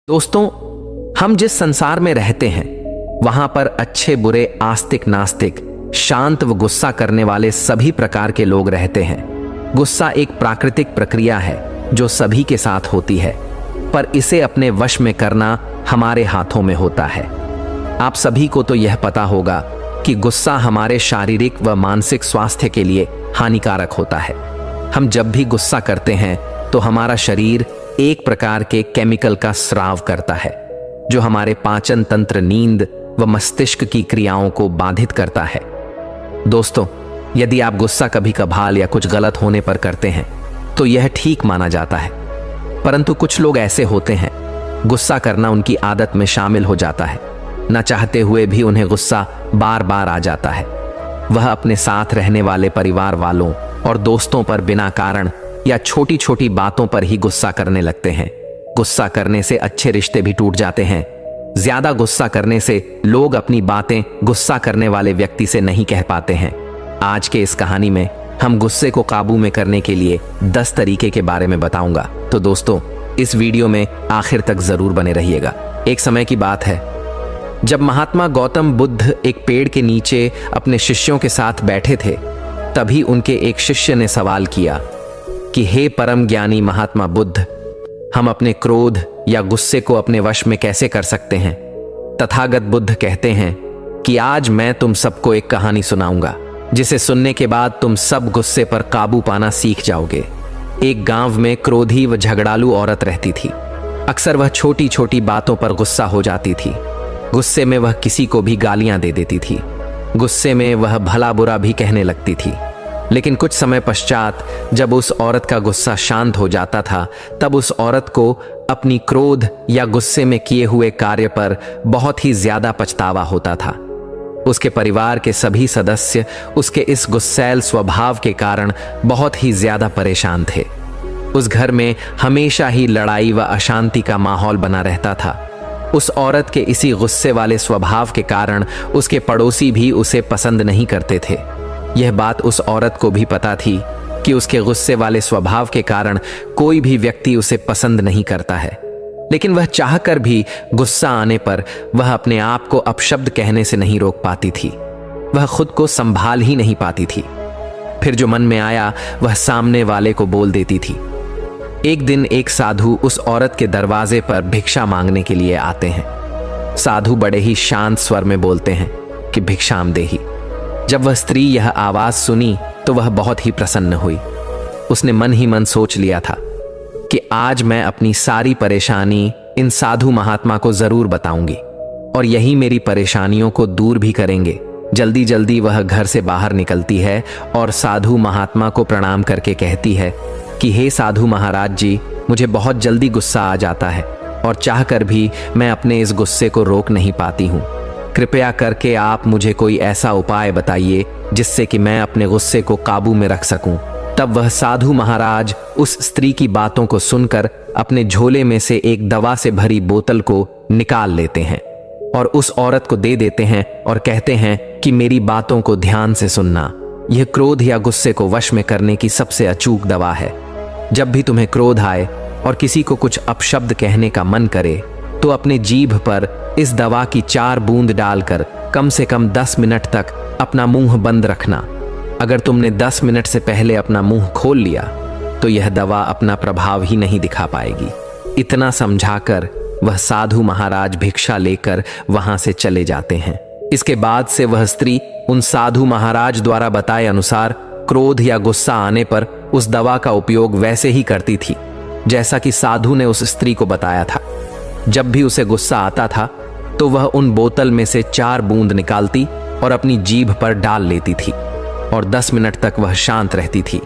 दोस्तों, हम जिस संसार में रहते हैं वहां पर अच्छे बुरे, आस्तिक नास्तिक, शांत व गुस्सा करने वाले सभी प्रकार के लोग रहते हैं। गुस्सा एक प्राकृतिक प्रक्रिया है जो सभी के साथ होती है, पर इसे अपने वश में करना हमारे हाथों में होता है। आप सभी को तो यह पता होगा कि गुस्सा हमारे शारीरिक व मानसिक स्वास्थ्य के लिए हानिकारक होता है। हम जब भी गुस्सा करते हैं तो हमारा शरीर एक प्रकार के केमिकल का स्राव करता है जो हमारे पाचन तंत्र, नींद व मस्तिष्क की क्रियाओं को बाधित करता है। दोस्तों, यदि आप गुस्सा कभी कभाल या कुछ गलत होने पर करते हैं तो यह ठीक माना जाता है, परंतु कुछ लोग ऐसे होते हैं गुस्सा करना उनकी आदत में शामिल हो जाता है। न चाहते हुए भी उन्हें गुस्सा बार बार आ जाता है। वह अपने साथ रहने वाले परिवार वालों और दोस्तों पर बिना कारण या छोटी छोटी बातों पर ही गुस्सा करने लगते हैं। गुस्सा करने से अच्छे रिश्ते भी टूट जाते हैं। ज्यादा गुस्सा करने से लोग अपनी बातें गुस्सा करने वाले व्यक्ति से नहीं कह पाते हैं। आज के इस कहानी में हम गुस्से को काबू में करने के लिए 10 तरीके के बारे में बताऊंगा। तो दोस्तों, इस वीडियो में आखिर तक जरूर बने रहिएगा। एक समय की बात है जब महात्मा गौतम बुद्ध एक पेड़ के नीचे अपने शिष्यों के साथ बैठे थे। तभी उनके एक शिष्य ने सवाल किया कि हे परम ज्ञानी महात्मा बुद्ध, हम अपने क्रोध या गुस्से को अपने वश में कैसे कर सकते हैं? तथागत बुद्ध कहते हैं कि आज मैं तुम सबको एक कहानी सुनाऊंगा जिसे सुनने के बाद तुम सब गुस्से पर काबू पाना सीख जाओगे। एक गांव में क्रोधी व झगड़ालू औरत रहती थी। अक्सर वह छोटी छोटी बातों पर गुस्सा हो जाती थी। गुस्से में वह किसी को भी गालियां दे देती थी। गुस्से में वह भला बुरा भी कहने लगती थी। लेकिन कुछ समय पश्चात जब उस औरत का गुस्सा शांत हो जाता था, तब उस औरत को अपनी क्रोध या गुस्से में किए हुए कार्य पर बहुत ही ज्यादा पछतावा होता था। उसके परिवार के सभी सदस्य उसके इस गुस्सैल स्वभाव के कारण बहुत ही ज्यादा परेशान थे। उस घर में हमेशा ही लड़ाई व अशांति का माहौल बना रहता था। उस औरत के इसी गुस्से वाले स्वभाव के कारण उसके पड़ोसी भी उसे पसंद नहीं करते थे। यह बात उस औरत को भी पता थी कि उसके गुस्से वाले स्वभाव के कारण कोई भी व्यक्ति उसे पसंद नहीं करता है, लेकिन वह चाहकर भी गुस्सा आने पर वह अपने आप को अपशब्द कहने से नहीं रोक पाती थी। वह खुद को संभाल ही नहीं पाती थी। फिर जो मन में आया वह सामने वाले को बोल देती थी। एक दिन एक साधु उस औरत के दरवाजे पर भिक्षा मांगने के लिए आते हैं। साधु बड़े ही शांत स्वर में बोलते हैं कि भिक्षाम देहि। जब वह स्त्री यह आवाज सुनी तो वह बहुत ही प्रसन्न हुई। उसने मन ही मन सोच लिया था कि आज मैं अपनी सारी परेशानी इन साधु महात्मा को जरूर बताऊंगी और यही मेरी परेशानियों को दूर भी करेंगे। जल्दी जल्दी वह घर से बाहर निकलती है और साधु महात्मा को प्रणाम करके कहती है कि हे साधु महाराज जी, मुझे बहुत जल्दी गुस्सा आ जाता है और चाहकर भी मैं अपने इस गुस्से को रोक नहीं पाती हूँ। कृपया करके आप मुझे कोई ऐसा उपाय बताइए जिससे कि मैं अपने गुस्से को काबू में रख सकूं। तब वह साधु महाराज उस स्त्री की बातों को सुनकर अपने झोले में से एक दवा से भरी बोतल को निकाल लेते हैं और उस औरत को दे देते हैं और कहते हैं कि मेरी बातों को ध्यान से सुनना। यह क्रोध या गुस्से को वश में करने की सबसे अचूक दवा है। जब भी तुम्हें क्रोध आए और किसी को कुछ अपशब्द कहने का मन करे तो अपने जीभ पर इस दवा की 4 बूंद डालकर कम से कम 10 मिनट तक अपना मुंह बंद रखना। अगर तुमने 10 मिनट से पहले अपना मुंह खोल लिया तो यह दवा अपना प्रभाव ही नहीं दिखा पाएगी। इतना समझाकर वह साधु महाराज भिक्षा लेकर वहां से चले जाते हैं। इसके बाद से वह स्त्री उन साधु महाराज द्वारा बताए अनुसार क्रोध या गुस्सा आने पर उस दवा का उपयोग वैसे ही करती थी जैसा कि साधु ने उस स्त्री को बताया था। जब भी उसे गुस्सा आता था तो वह उन बोतल में से 4 बूंद निकालती और अपनी जीभ पर डाल लेती थी और 10 मिनट तक वह शांत रहती थी।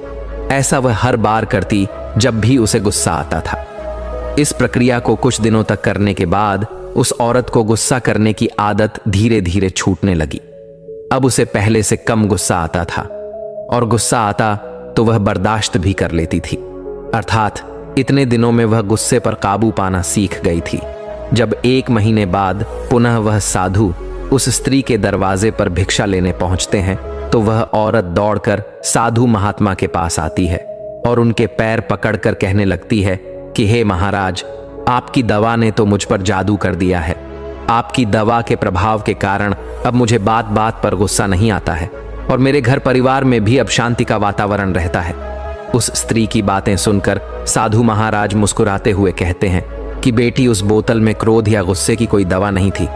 ऐसा वह हर बार करती जब भी उसे गुस्सा आता था। इस प्रक्रिया को कुछ दिनों तक करने के बाद उस औरत को गुस्सा करने की आदत धीरे धीरे छूटने लगी। अब उसे पहले से कम गुस्सा आता था और गुस्सा आता तो वह बर्दाश्त भी कर लेती थी। अर्थात इतने दिनों में वह गुस्से पर काबू पाना सीख गई थी। जब 1 महीने बाद पुनः वह साधु उस स्त्री के दरवाजे पर भिक्षा लेने पहुंचते हैं तो वह औरत दौड़कर साधु महात्मा के पास आती है और उनके पैर पकड़कर कहने लगती है कि हे महाराज, आपकी दवा ने तो मुझ पर जादू कर दिया है। आपकी दवा के प्रभाव के कारण अब मुझे बात बात पर गुस्सा नहीं आता है और मेरे घर परिवार में भी अब शांति का वातावरण रहता है। उस स्त्री की बातें सुनकर साधु महाराज मुस्कुराते हुए कहते हैं कि बेटी, उस बोतल में क्रोध या गुस्से की कोई दवा नहीं थी,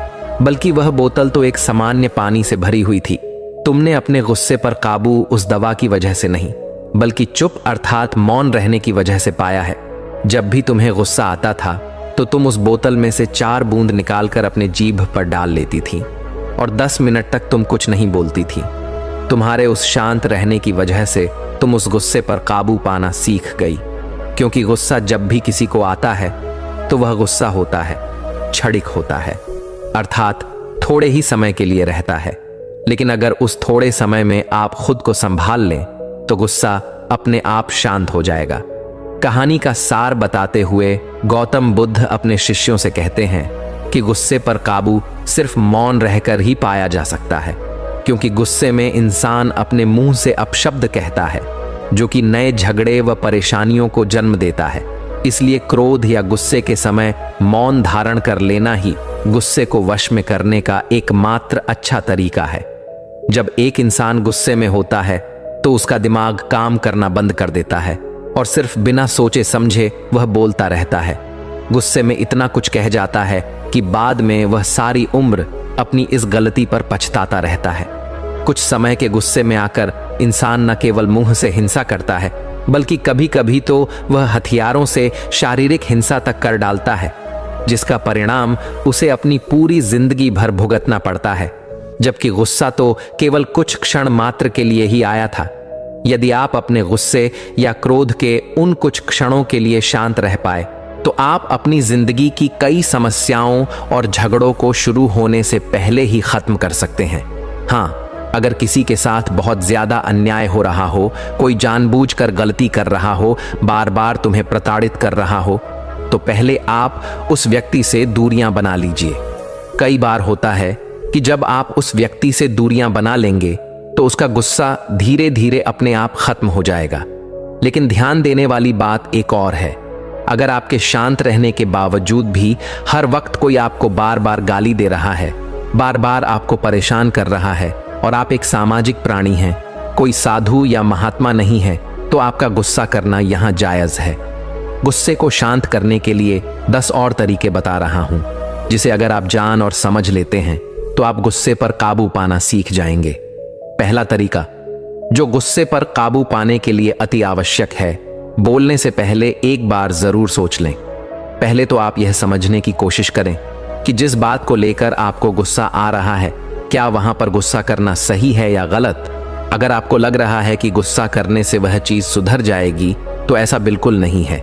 बल्कि वह बोतल तो एक सामान्य पानी से भरी हुई थी। तुमने अपने गुस्से पर काबू उस दवा की वजह से नहीं, बल्कि चुप अर्थात मौन रहने की वजह से पाया है। जब भी तुम्हें गुस्सा आता था तो तुम उस बोतल में से 4 बूंद निकालकर अपने जीभ पर डाल लेती थी और 10 मिनट तक तुम कुछ नहीं बोलती थी। तुम्हारे उस शांत रहने की वजह से तुम उस गुस्से पर काबू पाना सीख गई, क्योंकि गुस्सा जब भी किसी को आता है तो वह गुस्सा होता है, क्षणिक होता है, अर्थात थोड़े ही समय के लिए रहता है। लेकिन अगर उस थोड़े समय में आप खुद को संभाल लें तो गुस्सा अपने आप शांत हो जाएगा। कहानी का सार बताते हुए गौतम बुद्ध अपने शिष्यों से कहते हैं कि गुस्से पर काबू सिर्फ मौन रहकर ही पाया जा सकता है, क्योंकि गुस्से में इंसान अपने मुंह से अपशब्द कहता है, जो कि नए झगड़े व परेशानियों को जन्म देता है। इसलिए क्रोध या गुस्से के समय मौन धारण कर लेना ही गुस्से को वश में करने का एकमात्र अच्छा तरीका है। जब एक इंसान गुस्से में होता है तो उसका दिमाग काम करना बंद कर देता है और सिर्फ बिना सोचे समझे वह बोलता रहता है। गुस्से में इतना कुछ कह जाता है कि बाद में वह सारी उम्र अपनी इस गलती पर पछताता रहता है। कुछ समय के गुस्से में आकर इंसान न केवल मुंह से हिंसा करता है, बल्कि कभी कभी तो वह हथियारों से शारीरिक हिंसा तक कर डालता है, जिसका परिणाम उसे अपनी पूरी जिंदगी भर भुगतना पड़ता है। जबकि गुस्सा तो केवल कुछ क्षण मात्र के लिए ही आया था। यदि आप अपने गुस्से या क्रोध के उन कुछ क्षणों के लिए शांत रह पाए तो आप अपनी जिंदगी की कई समस्याओं और झगड़ों को शुरू होने से पहले ही खत्म कर सकते हैं। हाँ, अगर किसी के साथ बहुत ज्यादा अन्याय हो रहा हो, कोई जानबूझकर गलती कर रहा हो, बार बार तुम्हें प्रताड़ित कर रहा हो, तो पहले आप उस व्यक्ति से दूरियां बना लीजिए। कई बार होता है कि जब आप उस व्यक्ति से दूरियां बना लेंगे तो उसका गुस्सा धीरे धीरे अपने आप खत्म हो जाएगा। लेकिन ध्यान देने वाली बात एक और है। अगर आपके शांत रहने के बावजूद भी हर वक्त कोई आपको बार बार गाली दे रहा है, बार बार आपको परेशान कर रहा है और आप एक सामाजिक प्राणी हैं, कोई साधु या महात्मा नहीं है, तो आपका गुस्सा करना यहाँ जायज है। गुस्से को शांत करने के लिए 10 और तरीके बता रहा हूं, जिसे अगर आप जान और समझ लेते हैं तो आप गुस्से पर काबू पाना सीख जाएंगे। पहला तरीका, जो गुस्से पर काबू पाने के लिए अति आवश्यक है, बोलने से पहले एक बार जरूर सोच लें। पहले तो आप यह समझने की कोशिश करें कि जिस बात को लेकर आपको गुस्सा आ रहा है, क्या वहां पर गुस्सा करना सही है या गलत। अगर आपको लग रहा है कि गुस्सा करने से वह चीज सुधर जाएगी, तो ऐसा बिल्कुल नहीं है।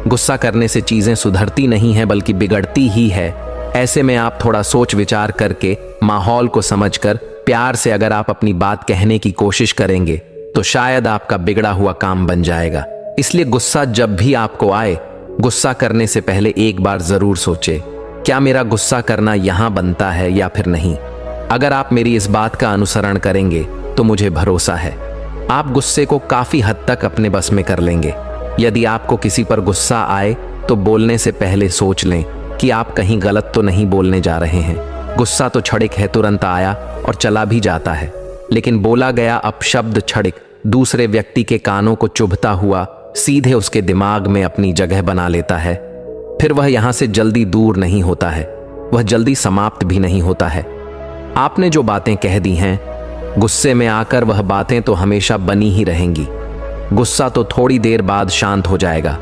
गुस्सा करने से चीजें सुधरती नहीं है, बल्कि बिगड़ती ही है। ऐसे में आप थोड़ा सोच विचार करके, माहौल को समझकर, प्यार से अगर आप अपनी बात कहने की कोशिश करेंगे तो शायद आपका बिगड़ा हुआ काम बन जाएगा। इसलिए गुस्सा जब भी आपको आए, गुस्सा करने से पहले एक बार जरूर सोचें, क्या मेरा गुस्सा करना यहां बनता है या फिर नहीं। अगर आप मेरी इस बात का अनुसरण करेंगे तो मुझे भरोसा है आप गुस्से को काफी हद तक अपने बस में कर लेंगे। यदि आपको किसी पर गुस्सा आए तो बोलने से पहले सोच लें कि आप कहीं गलत तो नहीं बोलने जा रहे हैं। गुस्सा तो क्षणिक है, तुरंत आया और चला भी जाता है, लेकिन बोला गया अपशब्द क्षणिक दूसरे व्यक्ति के कानों को चुभता हुआ सीधे उसके दिमाग में अपनी जगह बना लेता है। फिर वह यहां से जल्दी दूर नहीं होता है, वह जल्दी समाप्त भी नहीं होता है। आपने जो बातें कह दी हैं, गुस्से में आकर वह बातें तो हमेशा बनी ही रहेंगी। गुस्सा तो थोड़ी देर बाद शांत हो जाएगा,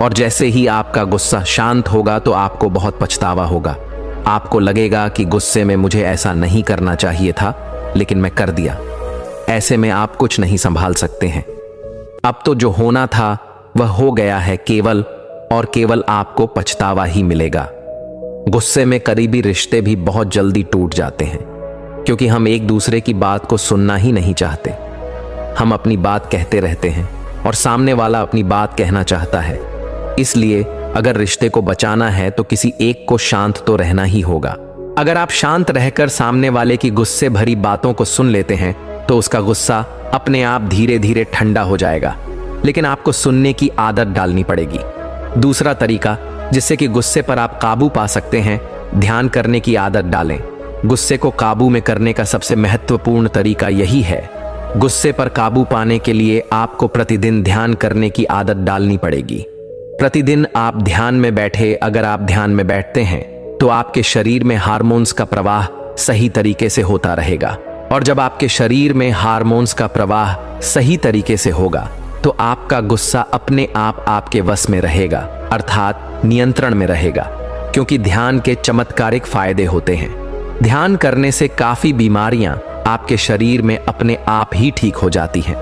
और जैसे ही आपका गुस्सा शांत होगा तो आपको बहुत पछतावा होगा। आपको लगेगा कि गुस्से में मुझे ऐसा नहीं करना चाहिए था, लेकिन मैं कर दिया। ऐसे में आप कुछ नहीं संभाल सकते हैं। अब तो जो होना था वह हो गया है, केवल और केवल आपको पछतावा ही मिलेगा। गुस्से में करीबी रिश्ते भी बहुत जल्दी टूट जाते हैं, क्योंकि हम एक दूसरे की बात को सुनना ही नहीं चाहते। हम अपनी बात कहते रहते हैं और सामने वाला अपनी बात कहना चाहता है। इसलिए अगर रिश्ते को बचाना है तो किसी एक को शांत तो रहना ही होगा। अगर आप शांत रहकर सामने वाले की गुस्से भरी बातों को सुन लेते हैं तो उसका गुस्सा अपने आप धीरे धीरे ठंडा हो जाएगा, लेकिन आपको सुनने की आदत डालनी पड़ेगी। दूसरा तरीका, जिससे कि गुस्से पर आप काबू पा सकते हैं, ध्यान करने की आदत डालें। गुस्से को काबू में करने का सबसे महत्वपूर्ण तरीका यही है। गुस्से पर काबू पाने के लिए आपको प्रतिदिन ध्यान करने की आदत डालनी पड़ेगी। प्रतिदिन आप ध्यान में बैठे, अगर आप ध्यान में बैठते हैं तो आपके शरीर में हार्मोन्स का प्रवाह सही तरीके से होता रहेगा, और जब आपके शरीर में हार्मोन्स का प्रवाह सही तरीके से होगा तो आपका गुस्सा अपने आप आपके वश में रहेगा, अर्थात नियंत्रण में रहेगा, क्योंकि ध्यान के चमत्कारिक फायदे होते हैं। ध्यान करने से काफी बीमारियां आपके शरीर में अपने आप ही ठीक हो जाती हैं।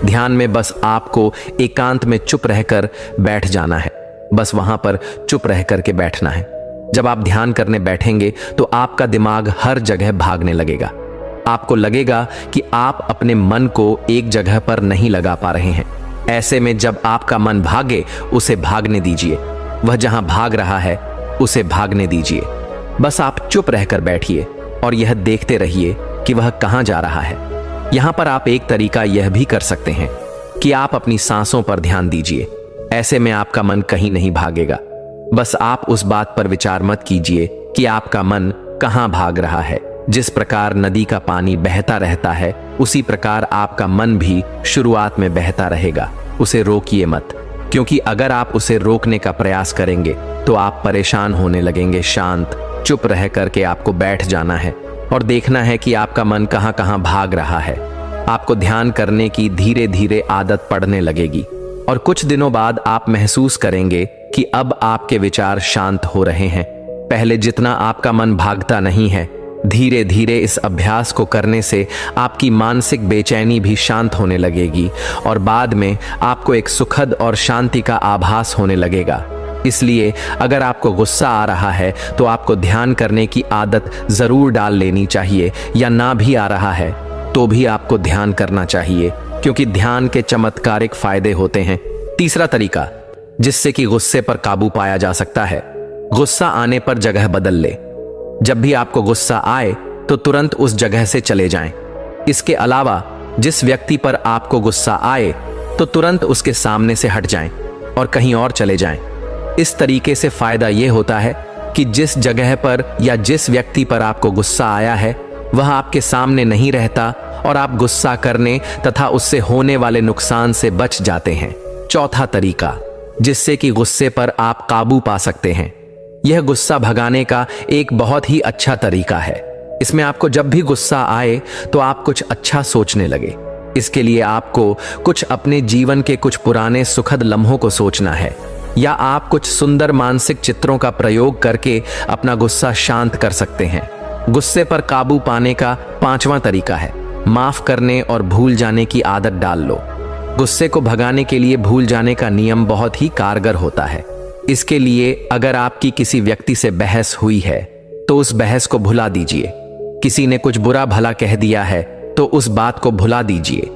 ध्यान में बस आपको एकांत में चुप रहकर बैठ जाना है, बस वहां पर चुप रह करके बैठना है। जब आप ध्यान करने बैठेंगे तो आपका दिमाग हर जगह भागने लगेगा। आपको लगेगा कि आप अपने मन को एक जगह पर नहीं लगा पा रहे हैं। ऐसे में जब आपका मन भागे, उसे भागने दीजिए। वह जहां भाग रहा है उसे भागने दीजिए। बस आप चुप रहकर बैठिए और यह देखते रहिए कि वह कहां जा रहा है। यहां पर आप एक तरीका यह भी कर सकते हैं कि आप अपनी सांसों पर ध्यान दीजिए। ऐसे में आपका मन कहीं नहीं भागेगा। बस आप उस बात पर विचार मत कीजिए कि आपका मन कहां भाग रहा है। जिस प्रकार नदी का पानी बहता रहता है, उसी प्रकार आपका मन भी शुरुआत में बहता रहेगा। उसे रोकिए मत, क्योंकि अगर आप उसे रोकने का प्रयास करेंगे तो आप परेशान होने लगेंगे। शांत चुप रह करके आपको बैठ जाना है और देखना है कि आपका मन कहां कहां भाग रहा है। आपको ध्यान करने की धीरे धीरे आदत पड़ने लगेगी और कुछ दिनों बाद आप महसूस करेंगे कि अब आपके विचार शांत हो रहे हैं। पहले जितना आपका मन भागता नहीं है, धीरे धीरे इस अभ्यास को करने से आपकी मानसिक बेचैनी भी शांत होने लगेगी और बाद में आपको एक सुखद और शांति का आभास होने लगेगा। इसलिए अगर आपको गुस्सा आ रहा है तो आपको ध्यान करने की आदत जरूर डाल लेनी चाहिए, या ना भी आ रहा है तो भी आपको ध्यान करना चाहिए, क्योंकि ध्यान के चमत्कारिक फायदे होते हैं। तीसरा तरीका जिससे कि गुस्से पर काबू पाया जा सकता है, गुस्सा आने पर जगह बदल ले। जब भी आपको गुस्सा आए तो तुरंत उस जगह से चले जाएं। इसके अलावा जिस व्यक्ति पर आपको गुस्सा आए तो तुरंत उसके सामने से हट जाएं और कहीं और चले जाएं। इस तरीके से फायदा यह होता है कि जिस जगह पर या जिस व्यक्ति पर आपको गुस्सा आया है वह आपके सामने नहीं रहता और आप गुस्सा करने तथा उससे होने वाले नुकसान से बच जाते हैं। चौथा तरीका जिससे कि गुस्से पर आप काबू पा सकते हैं, यह गुस्सा भगाने का एक बहुत ही अच्छा तरीका है। इसमें आपको जब भी गुस्सा आए तो आप कुछ अच्छा सोचने लगे। इसके लिए आपको कुछ अपने जीवन के कुछ पुराने सुखद लम्हों को सोचना है, या आप कुछ सुंदर मानसिक चित्रों का प्रयोग करके अपना गुस्सा शांत कर सकते हैं। गुस्से पर काबू पाने का पांचवा तरीका है माफ करने और भूल जाने की आदत डाल लो। गुस्से को भगाने के लिए भूल जाने का नियम बहुत ही कारगर होता है। इसके लिए अगर आपकी किसी व्यक्ति से बहस हुई है तो उस बहस को भुला दीजिए। किसी ने कुछ बुरा भला कह दिया है तो उस बात को भुला दीजिए।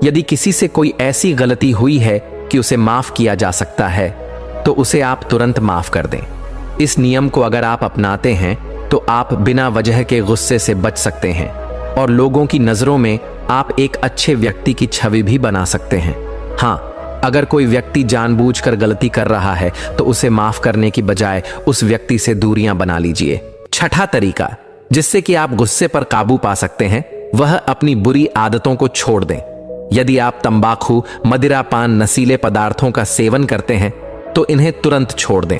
यदि किसी से कोई ऐसी गलती हुई है कि उसे माफ किया जा सकता है तो उसे आप तुरंत माफ कर दें। इस नियम को अगर आप अपनाते हैं तो आप बिना वजह के गुस्से से बच सकते हैं और लोगों की नजरों में आप एक अच्छे व्यक्ति की छवि भी बना सकते हैं। हाँ, अगर कोई व्यक्ति जानबूझकर गलती कर रहा है तो उसे माफ करने की बजाय उस व्यक्ति से दूरियां बना लीजिए। छठा तरीका जिससे कि आप गुस्से पर काबू पा सकते हैं, वह अपनी बुरी आदतों को छोड़ दें। यदि आप तंबाकू, मदिरा पान, नशीले पदार्थों का सेवन करते हैं तो इन्हें तुरंत छोड़ दें,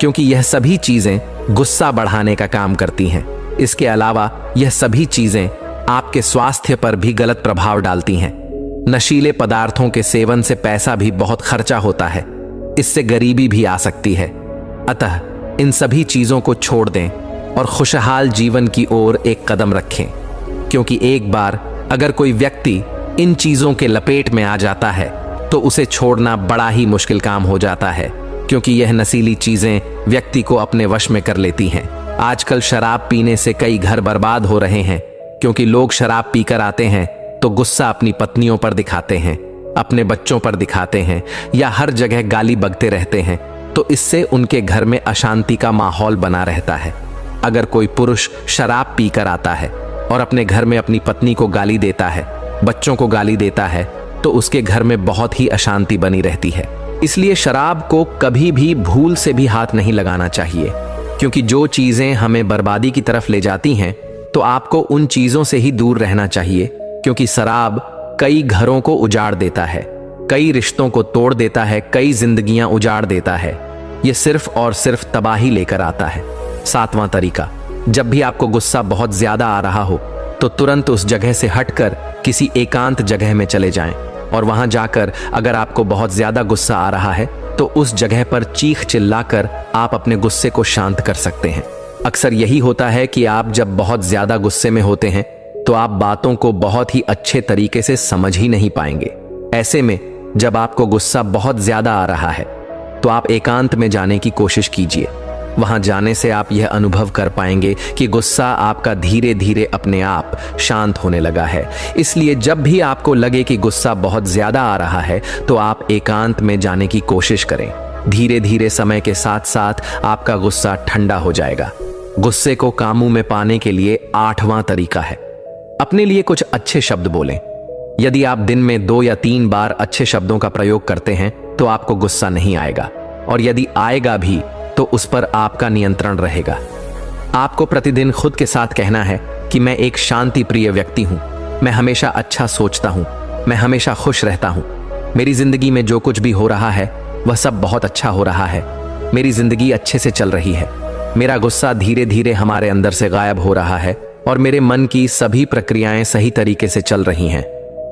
क्योंकि यह सभी चीजें गुस्सा बढ़ाने का काम करती हैं। इसके अलावा यह सभी चीजें आपके स्वास्थ्य पर भी गलत प्रभाव डालती हैं। नशीले पदार्थों के सेवन से पैसा भी बहुत खर्चा होता है, इससे गरीबी भी आ सकती है। अतः इन सभी चीजों को छोड़ दें और खुशहाल जीवन की ओर एक कदम रखें, क्योंकि एक बार अगर कोई व्यक्ति इन चीजों के लपेट में आ जाता है तो उसे छोड़ना बड़ा ही मुश्किल काम हो जाता है, क्योंकि यह नशीली चीजें व्यक्ति को अपने वश में कर लेती हैं। आजकल शराब पीने से कई घर बर्बाद हो रहे हैं, क्योंकि लोग शराब पीकर आते हैं तो गुस्सा अपनी पत्नियों पर दिखाते हैं, अपने बच्चों पर दिखाते हैं, या हर जगह गाली बकते रहते हैं, तो इससे उनके घर में अशांति का माहौल बना रहता है। अगर कोई पुरुष शराब पीकर आता है और अपने घर में अपनी पत्नी को गाली देता है, बच्चों को गाली देता है, तो उसके घर में बहुत ही अशांति बनी रहती है। इसलिए शराब को कभी भी भूल से भी हाथ नहीं लगाना चाहिए, क्योंकि जो चीजें हमें बर्बादी की तरफ ले जाती हैं, तो आपको उन चीजों से ही दूर रहना चाहिए, क्योंकि शराब कई घरों को उजाड़ देता है, कई रिश्तों को तोड़ देता है, कई जिंदगियां उजाड़ देता है। यह सिर्फ और सिर्फ तबाही लेकर आता है। 7वां तरीका, जब भी आपको गुस्सा बहुत ज्यादा आ रहा हो तो तुरंत उस जगह से हटकर किसी एकांत जगह में चले जाएं, और वहां जाकर अगर आपको बहुत ज्यादा गुस्सा आ रहा है तो उस जगह पर चीख चिल्लाकर आप अपने गुस्से को शांत कर सकते हैं। अक्सर यही होता है कि आप जब बहुत ज्यादा गुस्से में होते हैं तो आप बातों को बहुत ही अच्छे तरीके से समझ ही नहीं पाएंगे। ऐसे में जब आपको गुस्सा बहुत ज्यादा आ रहा है तो आप एकांत में जाने की कोशिश कीजिए। वहां जाने से आप यह अनुभव कर पाएंगे कि गुस्सा आपका धीरे धीरे अपने आप शांत होने लगा है। इसलिए जब भी आपको लगे कि गुस्सा बहुत ज्यादा आ रहा है तो आप एकांत में जाने की कोशिश करें। धीरे धीरे समय के साथ साथ आपका गुस्सा ठंडा हो जाएगा। गुस्से को काबू में पाने के लिए 8वां तरीका है, अपने लिए कुछ अच्छे शब्द बोलें। यदि आप दिन में 2 या 3 बार अच्छे शब्दों का प्रयोग करते हैं तो आपको गुस्सा नहीं आएगा, और यदि आएगा भी तो उस पर आपका नियंत्रण रहेगा। आपको प्रतिदिन खुद के साथ कहना है कि मैं एक शांति प्रिय व्यक्ति हूं, मैं हमेशा अच्छा सोचता हूं, मैं हमेशा खुश रहता हूं, मेरी जिंदगी में जो कुछ भी हो रहा है वह सब बहुत अच्छा हो रहा है, मेरी जिंदगी अच्छे से चल रही है, मेरा गुस्सा धीरे धीरे हमारे अंदर से गायब हो रहा है और मेरे मन की सभी प्रक्रियाएं सही तरीके से चल रही हैं।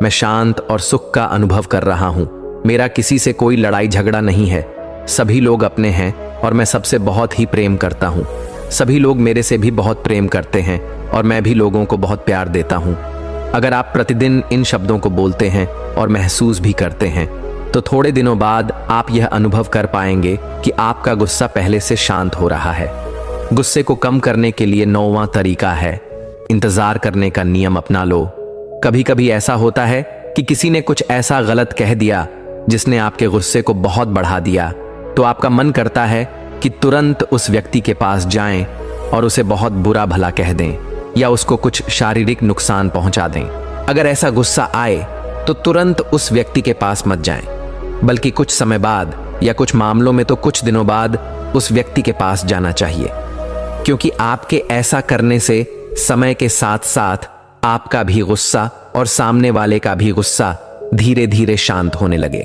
मैं शांत और सुख का अनुभव कर रहा हूं, मेरा किसी से कोई लड़ाई झगड़ा नहीं है, सभी लोग अपने हैं और मैं सबसे बहुत ही प्रेम करता हूं, सभी लोग मेरे से भी बहुत प्रेम करते हैं और मैं भी लोगों को बहुत प्यार देता हूं। अगर आप प्रतिदिन इन शब्दों को बोलते हैं और महसूस भी करते हैं तो थोड़े दिनों बाद आप यह अनुभव कर पाएंगे कि आपका गुस्सा पहले से शांत हो रहा है। गुस्से को कम करने के लिए 9वां तरीका है, इंतजार करने का नियम अपना लो। कभी कभी ऐसा होता है कि किसी ने कुछ ऐसा गलत कह दिया जिसने आपके गुस्से को बहुत बढ़ा दिया, तो आपका मन करता है कि तुरंत उस व्यक्ति के पास जाएं और उसे बहुत बुरा भला कह दें या उसको कुछ शारीरिक नुकसान पहुंचा दें। अगर ऐसा गुस्सा आए तो तुरंत उस व्यक्ति के पास मत जाएं, बल्कि कुछ समय बाद या कुछ मामलों में तो कुछ दिनों बाद उस व्यक्ति के पास जाना चाहिए, क्योंकि आपके ऐसा करने से समय के साथ साथ आपका भी गुस्सा और सामने वाले का भी गुस्सा धीरे धीरे शांत होने लगे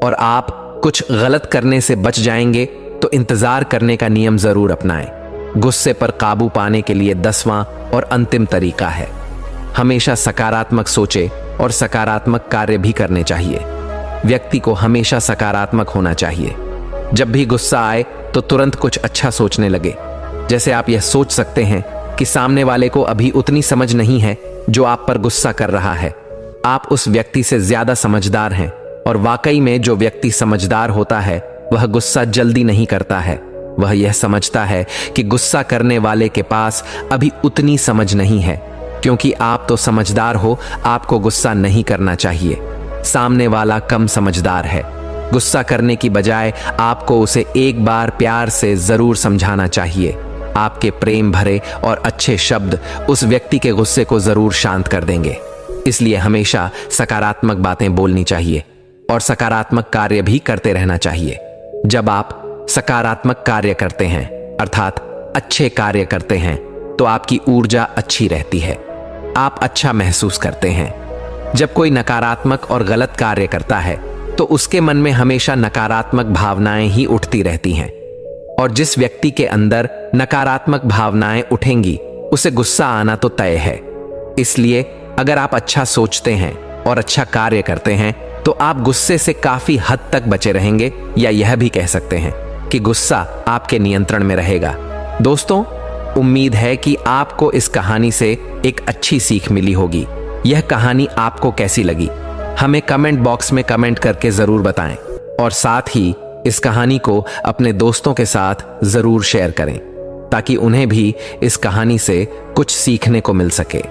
और आप कुछ गलत करने से बच जाएंगे। तो इंतजार करने का नियम जरूर अपनाएं। गुस्से पर काबू पाने के लिए 10वां और अंतिम तरीका है, हमेशा सकारात्मक सोचे और सकारात्मक कार्य भी करने चाहिए। व्यक्ति को हमेशा सकारात्मक होना चाहिए। जब भी गुस्सा आए तो तुरंत कुछ अच्छा सोचने लगे। जैसे आप यह सोच सकते हैं कि सामने वाले को अभी उतनी समझ नहीं है जो आप पर गुस्सा कर रहा है, आप उस व्यक्ति से ज्यादा समझदार हैं, और वाकई में जो व्यक्ति समझदार होता है वह गुस्सा जल्दी नहीं करता है। वह यह समझता है कि गुस्सा करने वाले के पास अभी उतनी समझ नहीं है। क्योंकि आप तो समझदार हो, आपको गुस्सा नहीं करना चाहिए। सामने वाला कम समझदार है। गुस्सा करने की बजाय आपको उसे एक बार प्यार से जरूर समझाना चाहिए। आपके प्रेम भरे और अच्छे शब्द उस व्यक्ति के गुस्से को जरूर शांत कर देंगे। इसलिए हमेशा सकारात्मक बातें बोलनी चाहिए और सकारात्मक कार्य भी करते रहना चाहिए। जब आप सकारात्मक कार्य करते हैं, अर्थात अच्छे कार्य करते हैं, तो आपकी ऊर्जा अच्छी रहती है, आप अच्छा महसूस करते हैं। जब कोई नकारात्मक और गलत कार्य करता है तो उसके मन में हमेशा नकारात्मक भावनाएं ही उठती रहती हैं, और जिस व्यक्ति के अंदर नकारात्मक भावनाएं उठेंगी उसे गुस्सा आना तो तय है। इसलिए अगर आप अच्छा सोचते हैं और अच्छा कार्य करते हैं तो आप गुस्से से काफी हद तक बचे रहेंगे, या यह भी कह सकते हैं कि गुस्सा आपके नियंत्रण में रहेगा। दोस्तों, उम्मीद है कि आपको इस कहानी से एक अच्छी सीख मिली होगी। यह कहानी आपको कैसी लगी हमें कमेंट बॉक्स में कमेंट करके जरूर बताएं, और साथ ही इस कहानी को अपने दोस्तों के साथ जरूर शेयर करें ताकि उन्हें भी इस कहानी से कुछ सीखने को मिल सके।